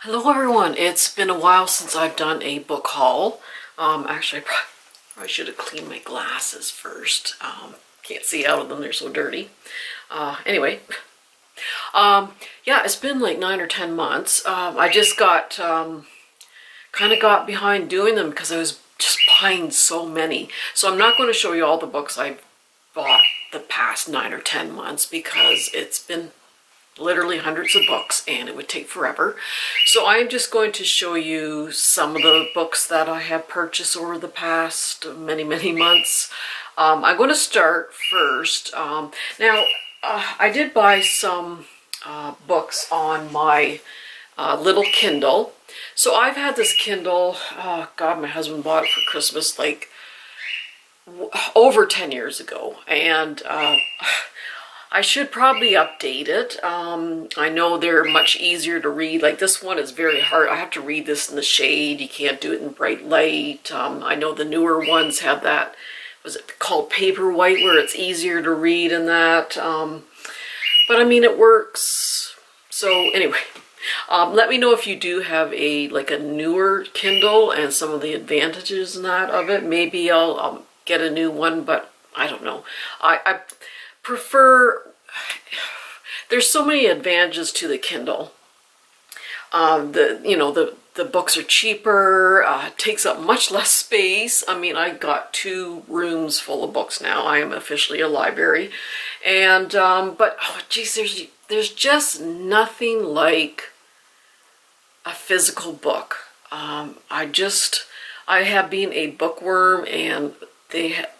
Hello everyone, it's been a while since I've done a book haul. Actually, I probably should have cleaned my glasses first. Can't see out of them, they're so dirty. Anyway, yeah, it's been like 9 or 10 months. I just kind of got behind doing them because I was just buying so many. So I'm not going to show you all the books I've bought the past 9 or 10 months because it's been literally hundreds of books and it would take forever. So I'm just going to show you some of the books that I have purchased over the past many months. I'm going to start first. I did buy some books on my little Kindle. So I've had this Kindle, oh God, my husband bought it for Christmas like over 10 years ago, and I should probably update it. I know they're much easier to read. Like this one is very hard. I have to read this in the shade. You can't do it in bright light. I know the newer ones have that, was it called Paperwhite, where it's easier to read in that. But I mean, it works. So anyway, let me know if you do have a newer Kindle and some of the advantages and that of it. Maybe I'll get a new one, but I don't know. I prefer, there's so many advantages to the Kindle. The books are cheaper, takes up much less space. I mean, I got 2 rooms full of books now. I am officially a library. And, but, oh geez, there's just nothing like a physical book. I have been a bookworm, and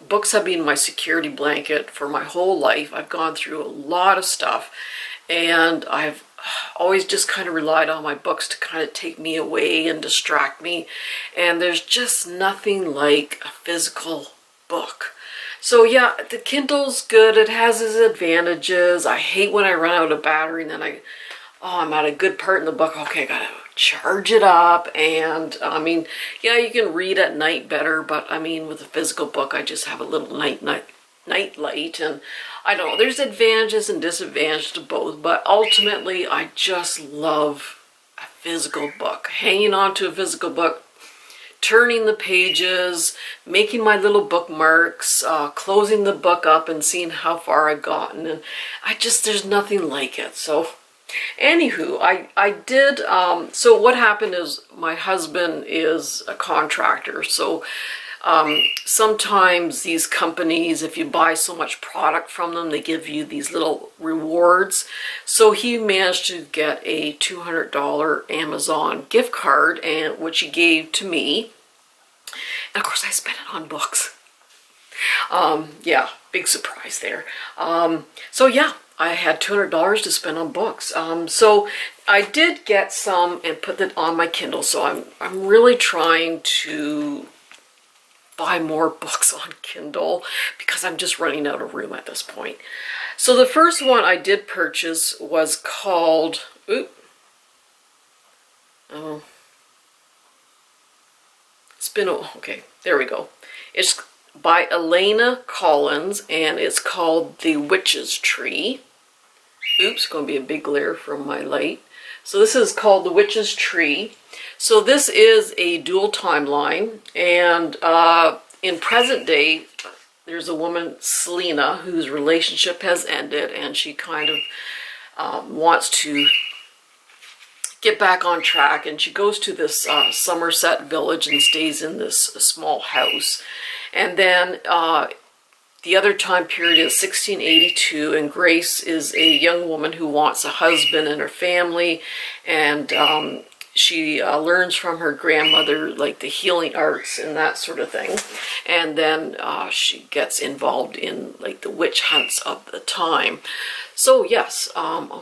books have been my security blanket for my whole life. I've gone through a lot of stuff, and I've always just kind of relied on my books to kind of take me away and distract me. And there's just nothing like a physical book. So yeah, the Kindle's good. It has its advantages. I hate when I run out of battery and then I'm at a good part in the book. Okay, I gotta charge it up. And I mean, yeah, you can read at night better, but I mean, with a physical book, I just have a little night light, and I don't know, there's advantages and disadvantages to both, but ultimately I just love a physical book. Hanging on to a physical book, turning the pages, making my little bookmarks, closing the book up and seeing how far I've gotten, and there's nothing like it. So anywho, I did, so what happened is my husband is a contractor, so sometimes these companies, if you buy so much product from them, they give you these little rewards. So he managed to get a $200 Amazon gift card, and which he gave to me. And of course I spent it on books. Yeah, big surprise there. So yeah, I had $200 to spend on books. So I did get some and put it on my Kindle. So I'm really trying to buy more books on Kindle because I'm just running out of room at this point. So the first one I did purchase was called, okay, there we go. It's by Elena Collins, and it's called The Witch's Tree. Oops, going to be a big glare from my light. So this is called The Witch's Tree. So this is a dual timeline, and in present day, there's a woman, Selena, whose relationship has ended, and she kind of wants to get back on track, and she goes to this Somerset village and stays in this small house. And then the other time period is 1682, and Grace is a young woman who wants a husband and her family, and she learns from her grandmother like the healing arts and that sort of thing. And then she gets involved in like the witch hunts of the time. So yes,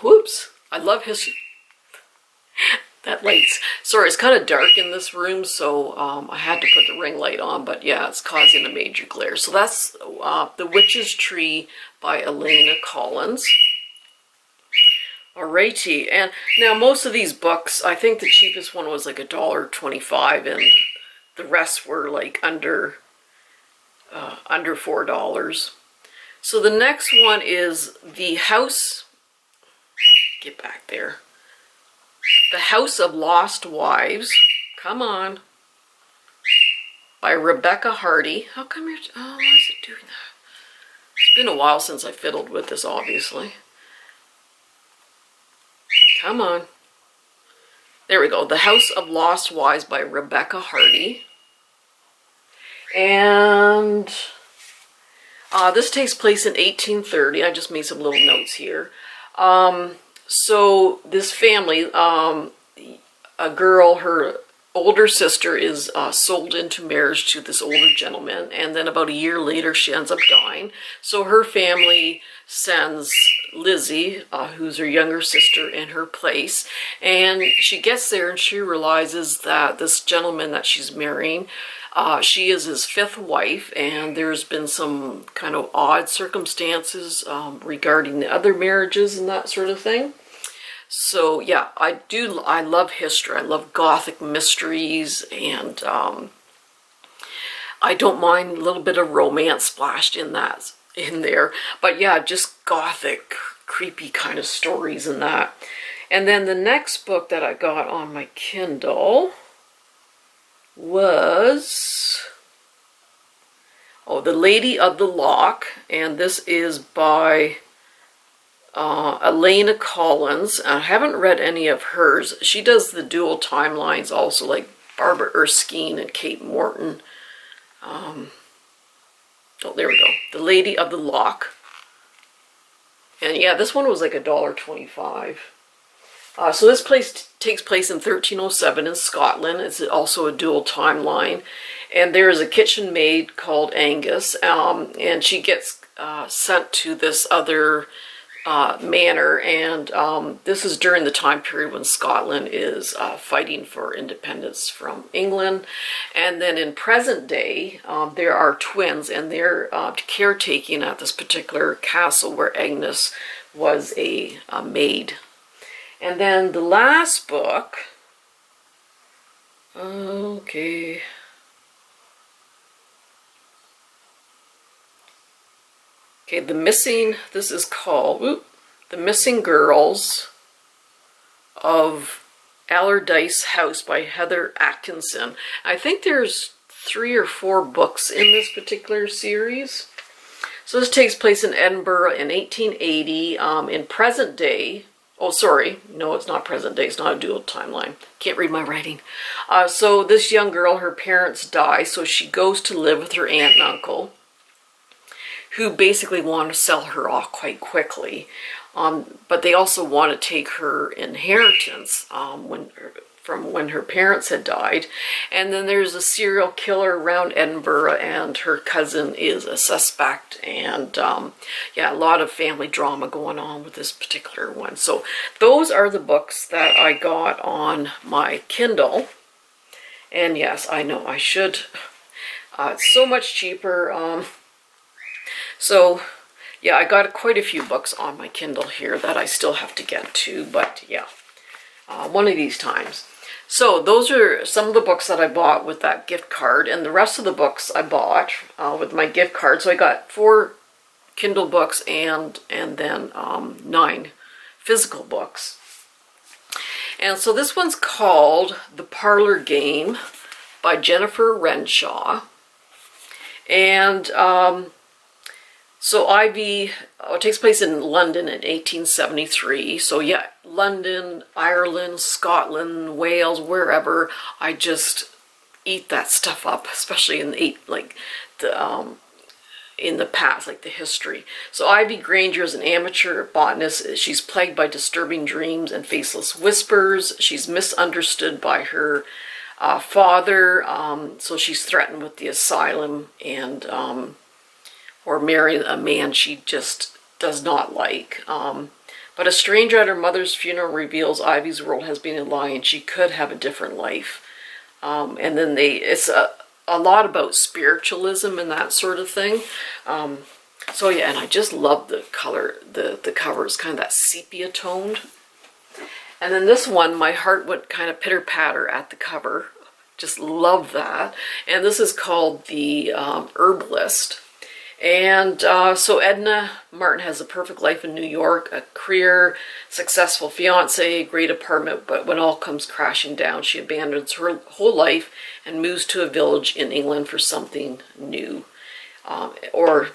whoops, I love history. That light's, sorry, it's kind of dark in this room, so I had to put the ring light on, but yeah, it's causing a major glare. So that's The Witch's Tree by Elena Collins. Alrighty, and now most of these books, I think the cheapest one was like $1.25, and the rest were like under $4. So the next one is The House, get back there, The House of Lost Wives. Come on. By Rebecca Hardy. How come you're... Oh, why is it doing that? It's been a while since I fiddled with this, obviously. Come on. There we go. The House of Lost Wives by Rebecca Hardy. And this takes place in 1830. I just made some little notes here. So this family, a girl, her older sister is sold into marriage to this older gentleman, and then about a year later she ends up dying. So her family sends Lizzie, who's her younger sister, in her place, and she gets there and she realizes that this gentleman that she's marrying, she is his fifth wife, and there's been some kind of odd circumstances regarding the other marriages and that sort of thing. So yeah, I love history. I love Gothic mysteries, and I don't mind a little bit of romance splashed in there. But yeah, just Gothic, creepy kind of stories and that. And then the next book that I got on my Kindle was The Lady of the Lock, and this is by Elena Collins. I haven't read any of hers. She does the dual timelines also, like Barbara Erskine and Kate Morton. Oh, there we go. The Lady of the Lock. And yeah, this one was like $1.25. So this takes place in 1307 in Scotland. It's also a dual timeline. And there is a kitchen maid called Angus, and she gets sent to this other manor, and this is during the time period when Scotland is fighting for independence from England. And then in present day, there are twins, and they're caretaking at this particular castle where Agnes was a maid. And then the last book, okay, this is called The Missing Girls of Allardyce House by Heather Atkinson. I think there's 3 or 4 books in this particular series. So this takes place in Edinburgh in 1880. In present day, oh sorry, no, it's not present day, it's not a dual timeline. Can't read my writing. So this young girl, her parents die, so she goes to live with her aunt and uncle, who basically want to sell her off quite quickly. But they also want to take her inheritance from when her parents had died. And then there's a serial killer around Edinburgh, and her cousin is a suspect. And yeah, a lot of family drama going on with this particular one. So those are the books that I got on my Kindle. And yes, I know I should. It's so much cheaper. So yeah, I got quite a few books on my Kindle here that I still have to get to, but yeah, one of these times. So those are some of the books that I bought with that gift card, and the rest of the books I bought with my gift card. So I got 4 Kindle books and then 9 physical books. And so this one's called The Parlor Game by Jennifer Renshaw. And so Ivy, it takes place in London in 1873. So yeah, London, Ireland, Scotland, Wales, wherever. I just eat that stuff up, especially in the past, like the history. So Ivy Granger is an amateur botanist. She's plagued by disturbing dreams and faceless whispers. She's misunderstood by her father. So she's threatened with the asylum and or marry a man she just does not like. But a stranger at her mother's funeral reveals Ivy's world has been a lie and she could have a different life. And then it's a lot about spiritualism and that sort of thing. So yeah, and I just love the color. The cover is kind of that sepia toned. And then this one, my heart went kind of pitter-patter at the cover. Just love that. And this is called The Herbalist. And so Edna Martin has a perfect life in New York, a career, successful fiance, great apartment, but when all comes crashing down, she abandons her whole life and moves to a village in England for something new. Or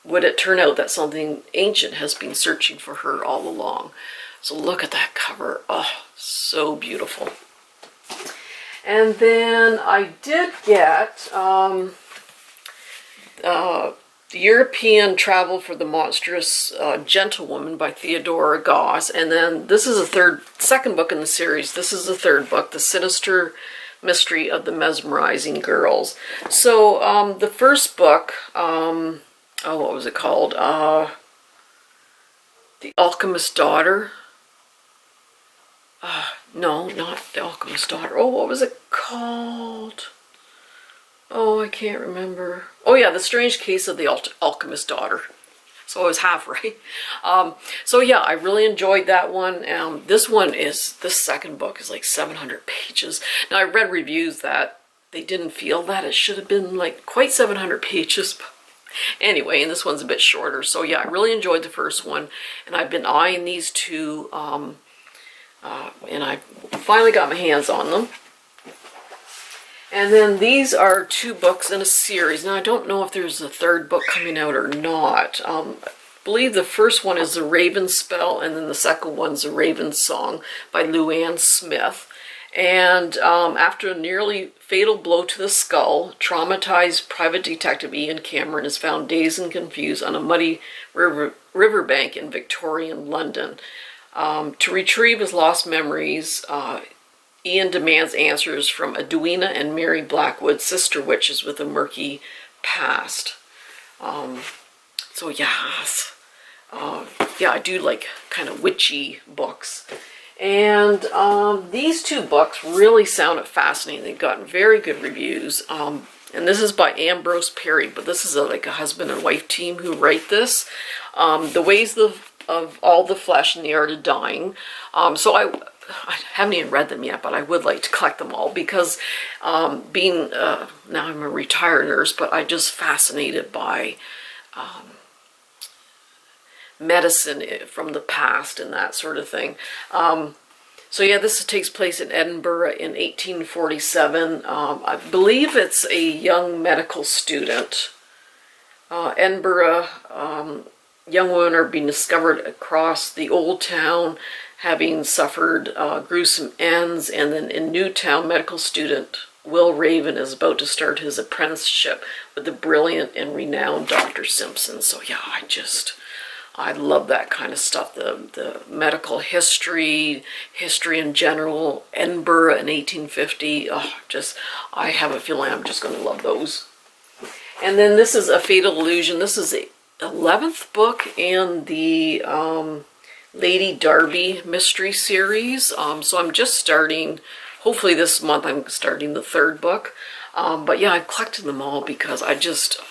would it turn out that something ancient has been searching for her all along? So look at that cover. Oh, so beautiful. And then I did get The European Travel for the Monstrous Gentlewoman by Theodora Goss. And then this is the second book in the series. This is the third book, The Sinister Mystery of the Mesmerizing Girls. So the first book, what was it called? The Alchemist's Daughter. No, not The Alchemist's Daughter. Oh, what was it called? Oh, I can't remember. Oh yeah, The Strange Case of the Alchemist's Daughter. So I was half right. So yeah, I really enjoyed that one. This second book is like 700 pages. Now I read reviews that they didn't feel that it should have been like quite 700 pages. Anyway, and this one's a bit shorter. So yeah, I really enjoyed the first one. And I've been eyeing these two, and I finally got my hands on them. And then these are two books in a series. Now, I don't know if there's a third book coming out or not. I believe the first one is The Raven Spell, and then the second one's The Raven Song by Luann Smith. And after a nearly fatal blow to the skull, traumatized private detective Ian Cameron is found dazed and confused on a muddy riverbank in Victorian London. To retrieve his lost memories, Ian demands answers from Edwina and Mary Blackwood, sister witches with a murky past. So yes, yeah, I do like kind of witchy books. And these two books really sounded fascinating. They've gotten very good reviews. And this is by Ambrose Perry, but this is like a husband and wife team who write this. The Ways of All the Flesh and the Art of Dying. So I haven't even read them yet, but I would like to collect them all because now I'm a retired nurse, but I'm just fascinated by medicine from the past and that sort of thing. So yeah, this takes place in Edinburgh in 1847. I believe it's a young medical student. Edinburgh, young women are being discovered across the old town, having suffered gruesome ends, and then in Newtown, medical student Will Raven is about to start his apprenticeship with the brilliant and renowned Dr. Simpson. So yeah, I love that kind of stuff, the medical history in general, Edinburgh in 1850. I have a feeling I'm just going to love those. And then this is A Fatal Illusion. This is the 11th book in the Lady Darby mystery series. So I'm just starting, hopefully this month I'm starting the third book. But yeah, I've collected them all because I just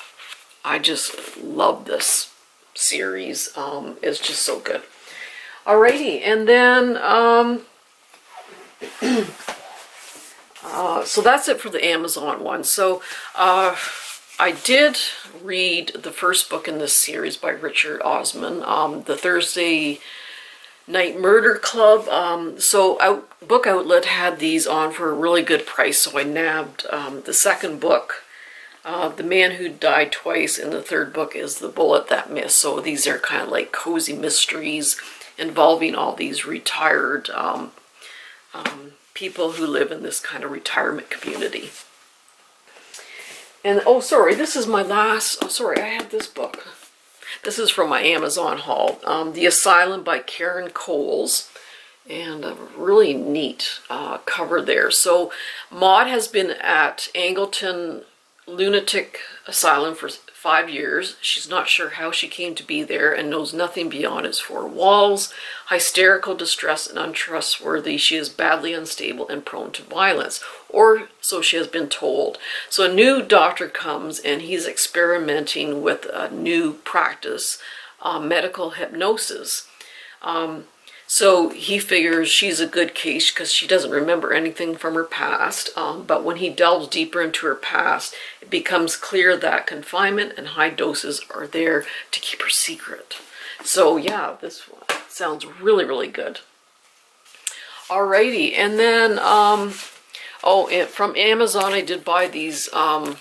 love this series. It's just so good. Alrighty, and then so that's it for the Amazon one. So I did read the first book in this series by Richard Osman, The Thursday Night Murder Club. Book Outlet had these on for a really good price, so I nabbed the second book, The Man Who Died Twice, and the third book is The Bullet That Missed. So these are kind of like cozy mysteries involving all these retired people who live in this kind of retirement community. And, oh, sorry, this is my last, I had this book. This is from my Amazon haul. The Asylum by Karen Coles. And a really neat cover there. So, Maud has been at Angleton Lunatic Asylum for 5 years. She's not sure how she came to be there and knows nothing beyond its four walls. Hysterical, distressed, and untrustworthy, she is badly unstable and prone to violence, or so she has been told. So a new doctor comes and he's experimenting with a new practice, medical hypnosis. So he figures she's a good case because she doesn't remember anything from her past. But when he delves deeper into her past, it becomes clear that confinement and high doses are there to keep her secret. So yeah, this one sounds really, really good. Alrighty, and then, from Amazon I did buy these kind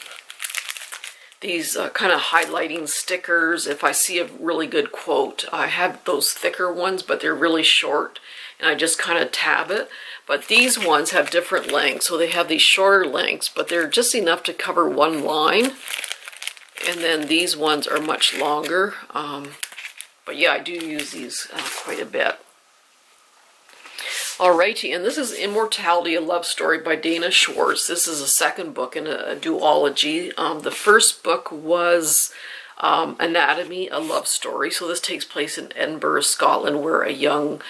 of highlighting stickers. If I see a really good quote, I have those thicker ones, but they're really short, and I just kind of tab it. But these ones have different lengths, so they have these shorter lengths, but they're just enough to cover one line. And then these ones are much longer. But yeah, I do use these quite a bit. Alrighty, and this is Immortality, a Love Story by Dana Schwartz. This is a second book in a duology. The first book was Anatomy, a Love Story. So this takes place in Edinburgh, Scotland, where a young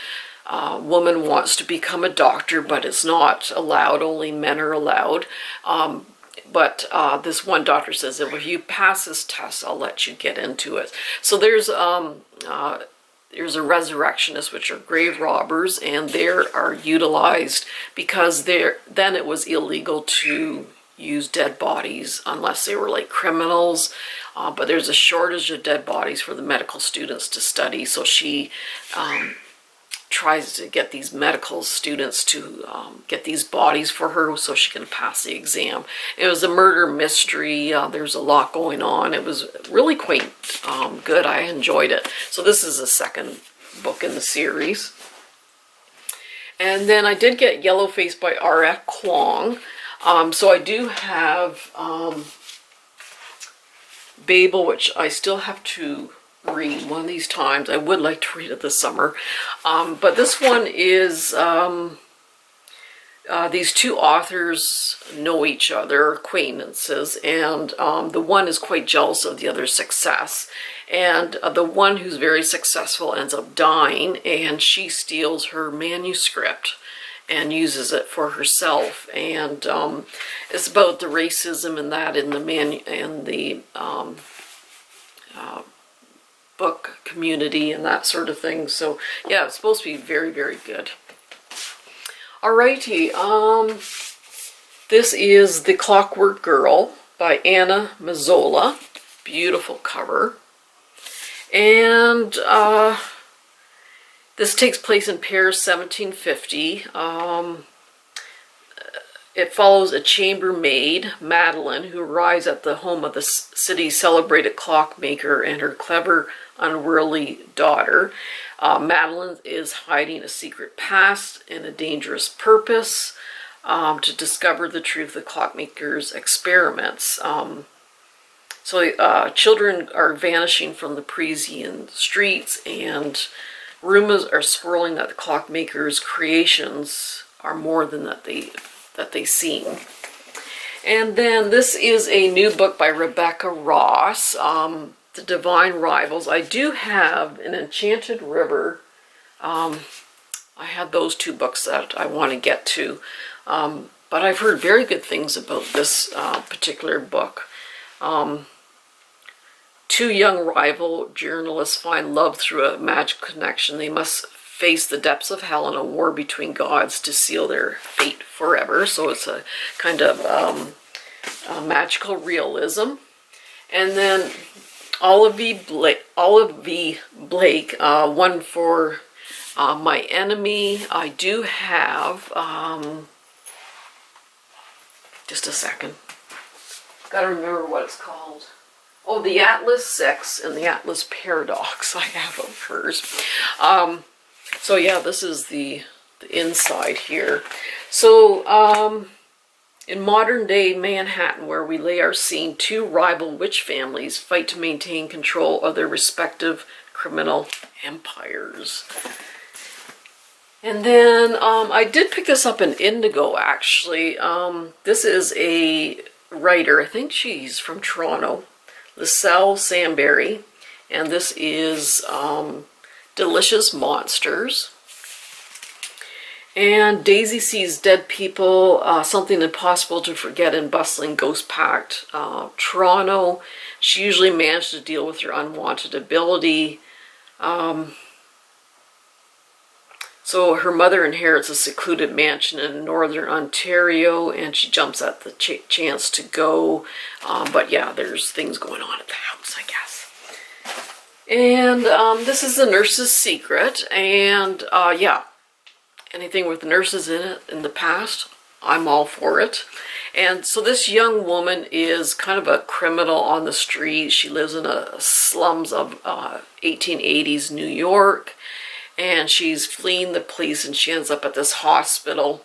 woman wants to become a doctor, but it's not allowed, only men are allowed. But this one doctor says that if you pass this test, I'll let you get into it. So there's a resurrectionist, which are grave robbers, and they are utilized because then it was illegal to use dead bodies unless they were like criminals. But there's a shortage of dead bodies for the medical students to study, so she tries to get these medical students to get these bodies for her so she can pass the exam. It was a murder mystery. There's a lot going on. It was really quite good. I enjoyed it. So this is the second book in the series. And then I did get Yellowface by R.F. Kuang. So I do have Babel, which I still have to read one of these times. I would like to read it this summer. But this one is, these two authors know each other, acquaintances, and the one is quite jealous of the other's success. And the one who's very successful ends up dying, and she steals her manuscript and uses it for herself. And it's about the racism and that in the book community and that sort of thing. So yeah, it's supposed to be very, very good. Alrighty, this is The Clockwork Girl by Anna Mazzola. Beautiful cover. And this takes place in Paris, 1750. It follows a chambermaid, Madeline, who arrives at the home of the city's celebrated clockmaker and her clever, unworldly daughter. Madeline is hiding a secret past and a dangerous purpose to discover the truth of the clockmaker's experiments. So children are vanishing from the Parisian streets, and rumors are swirling that the clockmaker's creations are more than that they seem. And then this is a new book by Rebecca Ross, The Divine Rivals. I do have an Enchanted River. I have those two books that I want to get to. But I've heard very good things about this particular book. Two young rival journalists find love through a magical connection. They must face the depths of hell in a war between gods to seal their fate forever. So it's a kind of magical realism. And then Olive V. Blake, One for My Enemy. I do have, just a second. Gotta remember what it's called. Oh, the Atlas 6 and the Atlas Paradox. I have of hers. So yeah, this is the inside here. So in modern day Manhattan, where we lay our scene, two rival witch families fight to maintain control of their respective criminal empires. And then I did pick this up in Indigo, actually. This is a writer, I think she's from Toronto, Liselle Samberry, and this is Delicious Monsters. And Daisy sees dead people, something impossible to forget in bustling ghost-packed Toronto. She usually manages to deal with her unwanted ability. So her mother inherits a secluded mansion in northern Ontario, and she jumps at the chance to go. But yeah, there's things going on at the house, I guess. And this is The Nurse's Secret. And yeah, anything with nurses in it in the past, I'm all for it. And so this young woman is kind of a criminal on the street. She lives in a slums of 1880s New York. And she's fleeing the police, and she ends up at this hospital.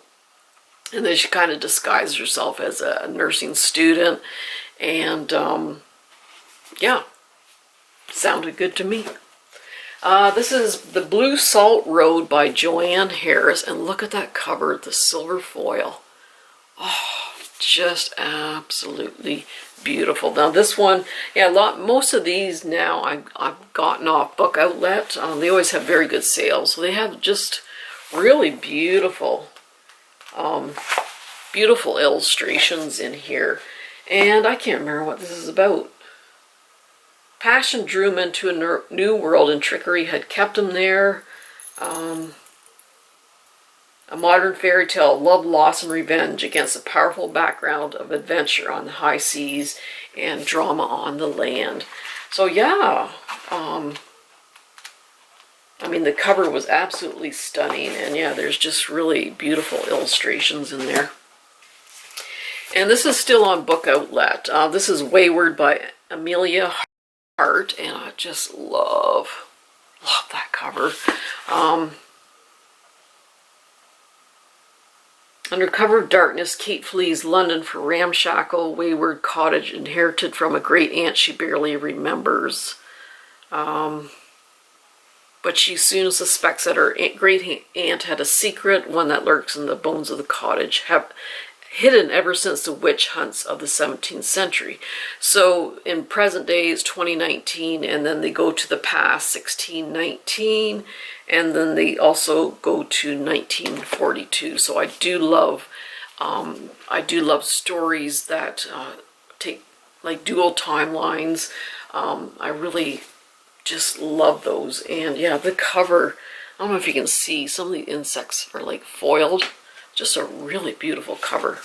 And then she kind of disguises herself as a nursing student. And yeah, sounded good to me. This is The Blue Salt Road by Joanne Harris. And look at that cover, the silver foil. Oh, just absolutely beautiful. Now this one, yeah, most of these now I've gotten off Book Outlet. They always have very good sales. So they have just really beautiful, beautiful illustrations in here. And I can't remember what this is about. Passion drew him into a new world, and trickery had kept him there. A modern fairy tale of love, loss, and revenge against a powerful background of adventure on the high seas and drama on the land. So yeah, I mean, the cover was absolutely stunning, and yeah, there's just really beautiful illustrations in there. And this is still on Book Outlet. This is Wayward by Amelia Hart, and I just love that cover. Under cover of darkness, Kate flees London for ramshackle Wayward cottage inherited from a great aunt she barely remembers. But she soon suspects that her great aunt had a secret, one that lurks in the bones of the cottage, hidden ever since the witch hunts of the 17th century. So in present day it's 2019, and then they go to the past, 1619, and then they also go to 1942. So I do love stories that take like dual timelines. I really just love those. And yeah, the cover, I don't know if you can see, some of the insects are like foiled. Just a really beautiful cover.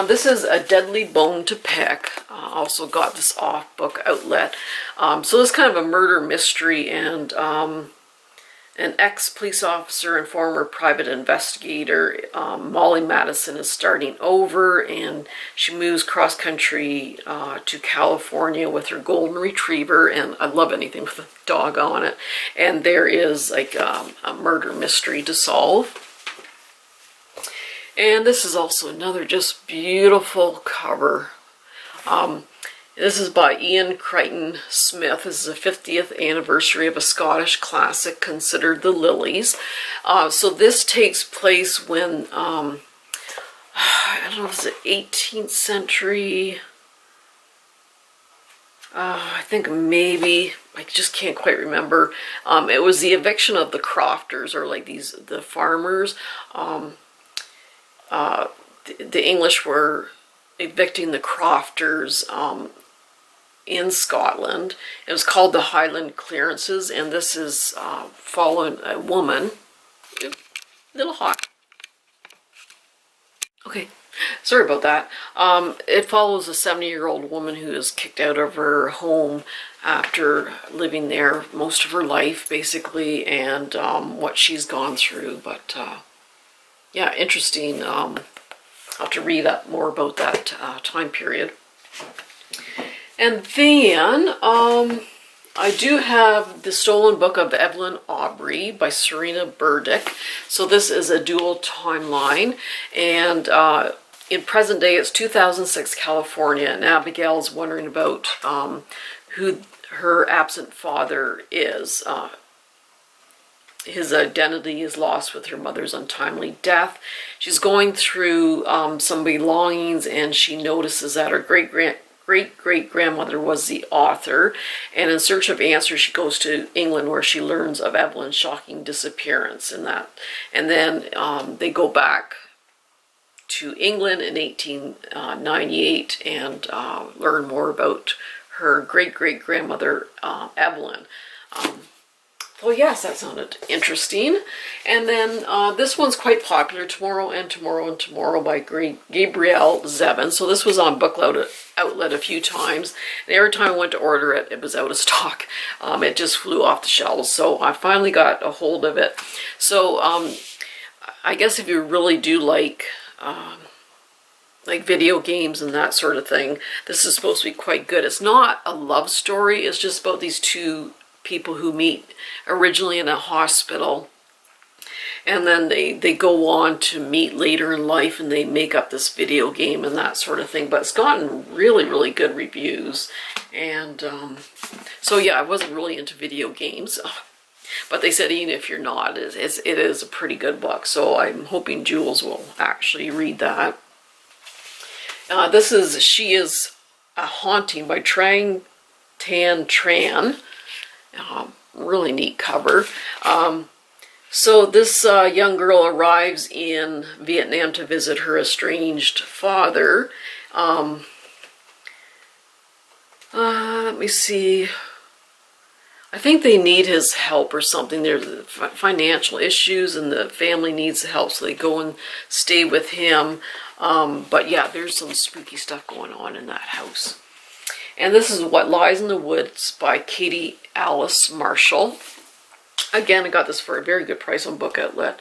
This is A Deadly Bone to Pick. Also got this off Book Outlet. So this is kind of a murder mystery, and an ex-police officer and former private investigator, Molly Madison, is starting over, and she moves cross-country to California with her golden retriever, and I love anything with a dog on it. And there is like a murder mystery to solve. And this is also another just beautiful cover. This is by Ian Crichton Smith. This is the 50th anniversary of a Scottish classic considered The Lilies. So this takes place when, I don't know, is it 18th century? I think maybe, I just can't quite remember. It was the eviction of the crofters, or like the farmers. The English were evicting the crofters in Scotland. It was called the Highland Clearances, and this is following a woman. Oops, a little hot. Okay, sorry about that. It follows a 70-year-old woman who is kicked out of her home after living there most of her life, basically, and what she's gone through. But yeah, interesting. I'll have to read up more about that time period. And then I do have The Stolen Book of Evelyn Aubrey by Serena Burdick. So this is a dual timeline, and in present day it's 2006 California, and Abigail's wondering about who her absent father is. His identity is lost with her mother's untimely death. She's going through some belongings, and she notices that her great-great-grandmother was the author. And in search of answers, she goes to England, where she learns of Evelyn's shocking disappearance. And then they go back to England in 1898 and learn more about her great-great-grandmother, Evelyn. Oh yes, that sounded interesting. And then this one's quite popular, Tomorrow and Tomorrow and Tomorrow by Gabrielle Zevin. So this was on Book Outlet a few times. And every time I went to order it, it was out of stock. It just flew off the shelves. So I finally got a hold of it. So I guess if you really do like video games and that sort of thing, this is supposed to be quite good. It's not a love story. It's just about these two people who meet originally in a hospital, and then they go on to meet later in life, and they make up this video game and that sort of thing. But it's gotten really, really good reviews. And so yeah, I wasn't really into video games, but they said even if you're not, it is a pretty good book. So I'm hoping Jules will actually read that. This is She Is a Haunting by Trang Tan Tran. Really neat cover. So this young girl arrives in Vietnam to visit her estranged father. Let me see. I think they need his help or something. There's financial issues and the family needs help, so they go and stay with him. But yeah, there's some spooky stuff going on in that house. And this is What Lies in the Woods by Katie Alice Marshall. Again, I got this for a very good price on Book Outlet.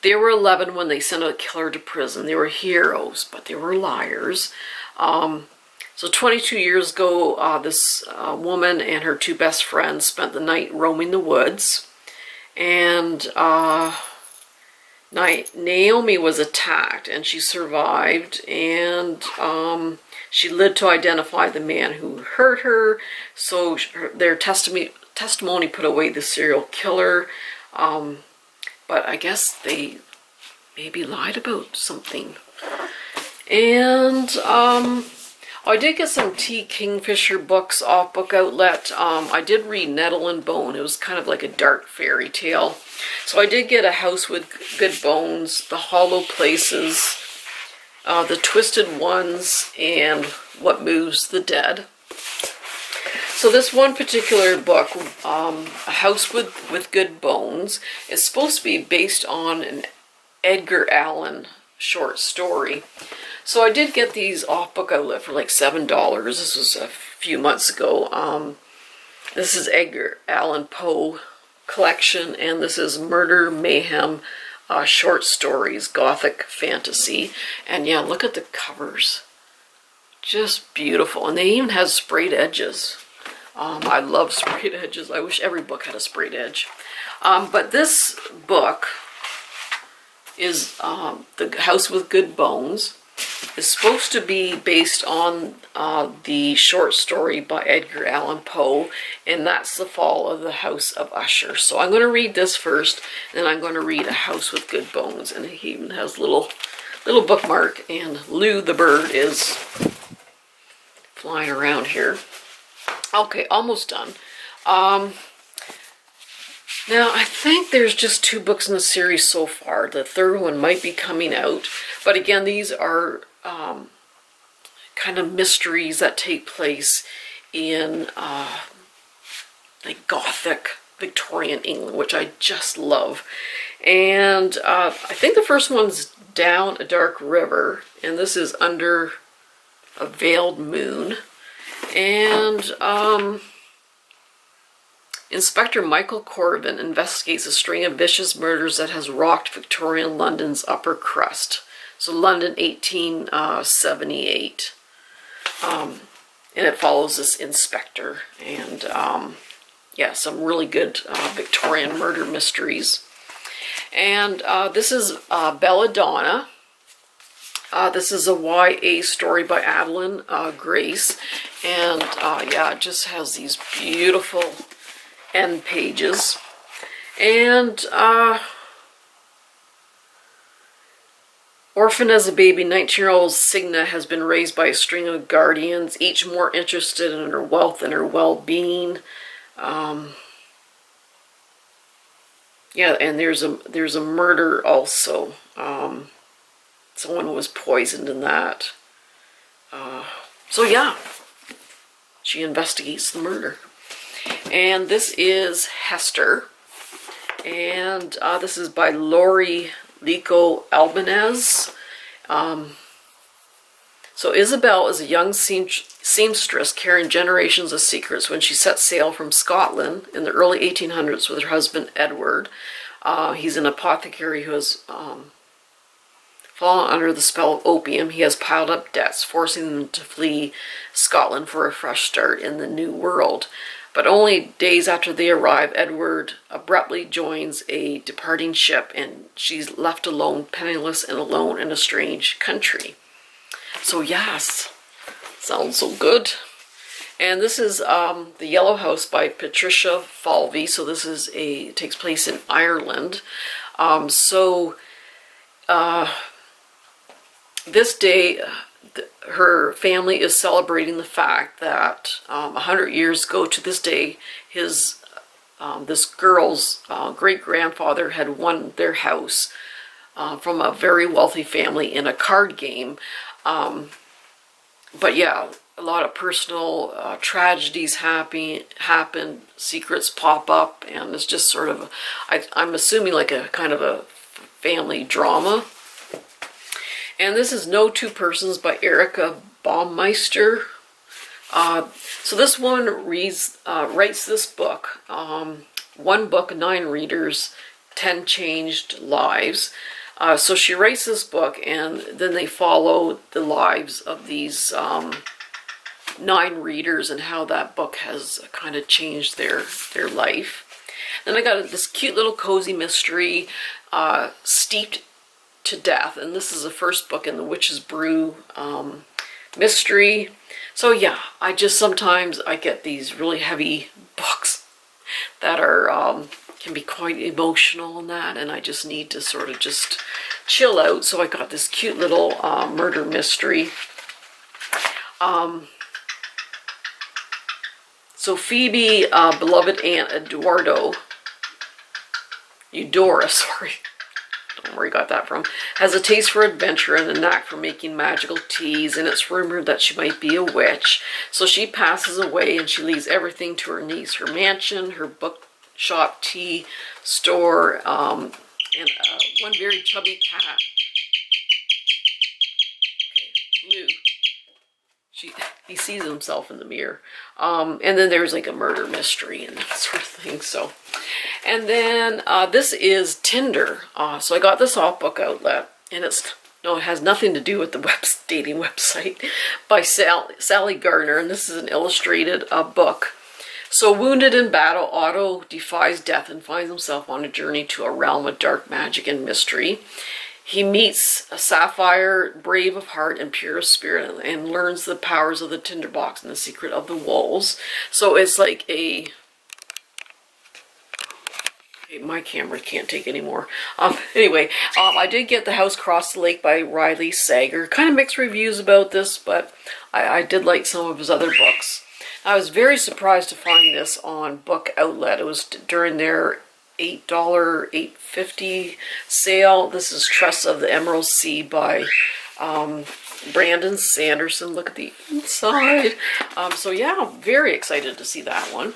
They were 11 when they sent a killer to prison. They were heroes, but they were liars. So 22 years ago, this woman and her two best friends spent the night roaming the woods. And Naomi was attacked, and she survived. And she lived to identify the man who hurt her. So their testimony put away the serial killer. But I guess they maybe lied about something. And I did get some T. Kingfisher books off Book Outlet. I did read Nettle and Bone. It was kind of like a dark fairy tale. So I did get A House with Good Bones, The Hollow Places, The Twisted Ones, and What Moves the Dead. So this one particular book, A House with Good Bones, is supposed to be based on an Edgar Allan short story. So I did get these off Book Outlet for like $7. This was a few months ago. This is Edgar Allan Poe collection, and this is Murder Mayhem short stories, gothic fantasy. And yeah, look at the covers. Just beautiful. And they even have sprayed edges. I love sprayed edges. I wish every book had a sprayed edge. But this book is The House with Good Bones. Is supposed to be based on the short story by Edgar Allan Poe, and that's The Fall of the House of Usher. So I'm going to read this first, and then I'm going to read A House with Good Bones. And he even has a little bookmark, and Lou the bird is flying around here. Okay, almost done. Now, I think there's just 2 books in the series so far. The third one might be coming out. But again, these are kind of mysteries that take place in like Gothic Victorian England, which I just love. And I think the first one's Down a Dark River, and this is Under a Veiled Moon. And Inspector Michael Corvin investigates a string of vicious murders that has rocked Victorian London's upper crust. So London, 1878. And it follows this inspector. And yeah, some really good Victorian murder mysteries. And this is Belladonna. This is a YA story by Adeline Grace. And yeah, it just has these beautiful end pages. And orphaned as a baby, 19-year-old Signa has been raised by a string of guardians, each more interested in her wealth and her well-being. Yeah, and there's a murder also. Someone was poisoned in that. So yeah, she investigates the murder. And this is Hester. And this is by Lori Lico Albanez. So Isabel is a young seamstress carrying generations of secrets when she set sail from Scotland in the early 1800s with her husband Edward. He's an apothecary who has fallen under the spell of opium. He has piled up debts, forcing them to flee Scotland for a fresh start in the New World. But only days after they arrive, Edward abruptly joins a departing ship, and she's left alone, penniless and alone in a strange country. So yes, sounds so good. And this is The Yellow House by Patricia Falvey. So this is takes place in Ireland. This day, her family is celebrating the fact that 100 years ago to this day, this girl's great-grandfather had won their house from a very wealthy family in a card game. But yeah, a lot of personal tragedies happen, secrets pop up, and it's just sort of, I'm assuming like a kind of a family drama. And this is No Two Persons by Erica Baumeister. So this woman writes this book. One book, 9 readers, 10 changed lives. So she writes this book, and then they follow the lives of these 9 readers and how that book has kind of changed their life. Then I got this cute little cozy mystery, Steeped to Death, and this is the first book in the Witch's Brew mystery. So yeah, sometimes I get these really heavy books that are can be quite emotional and that, and I just need to sort of just chill out. So I got this cute little murder mystery. So Phoebe, beloved Aunt Eudora, sorry, don't know where he got that from, has a taste for adventure and a knack for making magical teas, and it's rumored that she might be a witch. So she passes away and she leaves everything to her niece, her mansion, her bookshop, tea store, and one very chubby cat. Okay, Lou. He sees himself in the mirror. And then there's like a murder mystery and that sort of thing. So, and then this is Tinder. So I got this off Book Outlet, and it has nothing to do with the dating website, by Sally Gardner, and this is an illustrated book. So wounded in battle, Otto defies death and finds himself on a journey to a realm of dark magic and mystery. He meets a Sapphire, brave of heart and pure of spirit, and learns the powers of the tinderbox and the secret of the wolves. So it's like okay, my camera can't take anymore. Anyway, I did get The House Across the Lake by Riley Sager. Kind of mixed reviews about this, but I did like some of his other books. I was very surprised to find this on Book Outlet. It was during their $8.50 sale. This is Trust of the Emerald Sea by Brandon Sanderson. Look at the inside. So yeah, very excited to see that one.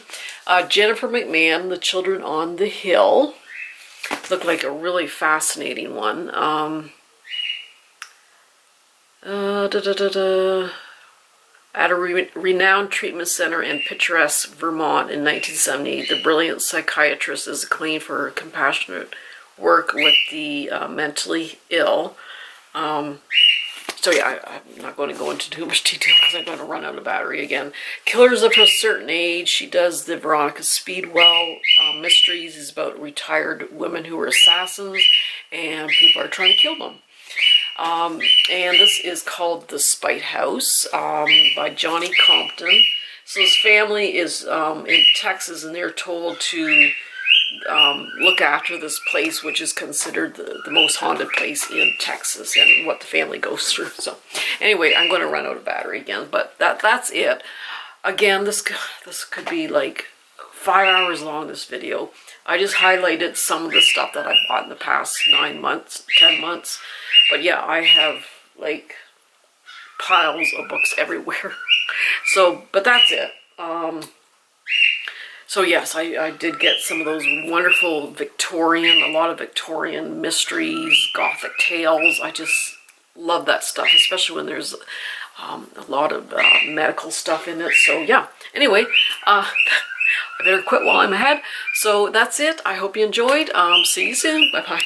Jennifer McMahon, The Children on the Hill. Looked like a really fascinating one. At a renowned treatment center in picturesque Vermont in 1970, the brilliant psychiatrist is acclaimed for her compassionate work with the mentally ill. So yeah, I'm not going to go into too much detail because I'm going to run out of battery again. Killers of a Certain Age. She does the Veronica Speedwell mysteries. It's about retired women who are assassins and people are trying to kill them. And this is called The Spite House by Johnny Compton. So his family is in Texas, and they're told to look after this place, which is considered the most haunted place in Texas, and what the family goes through. So anyway, I'm going to run out of battery again, but that's it. Again, this could be like 5 hours long, this video. I just highlighted some of the stuff that I bought in the past 9 months, 10 months. But yeah, I have like piles of books everywhere. So, but that's it. So yes, I did get some of those wonderful Victorian, a lot of Victorian mysteries, Gothic tales. I just love that stuff, especially when there's a lot of medical stuff in it. So yeah, anyway, I better quit while I'm ahead. So that's it. I hope you enjoyed. See you soon. Bye-bye.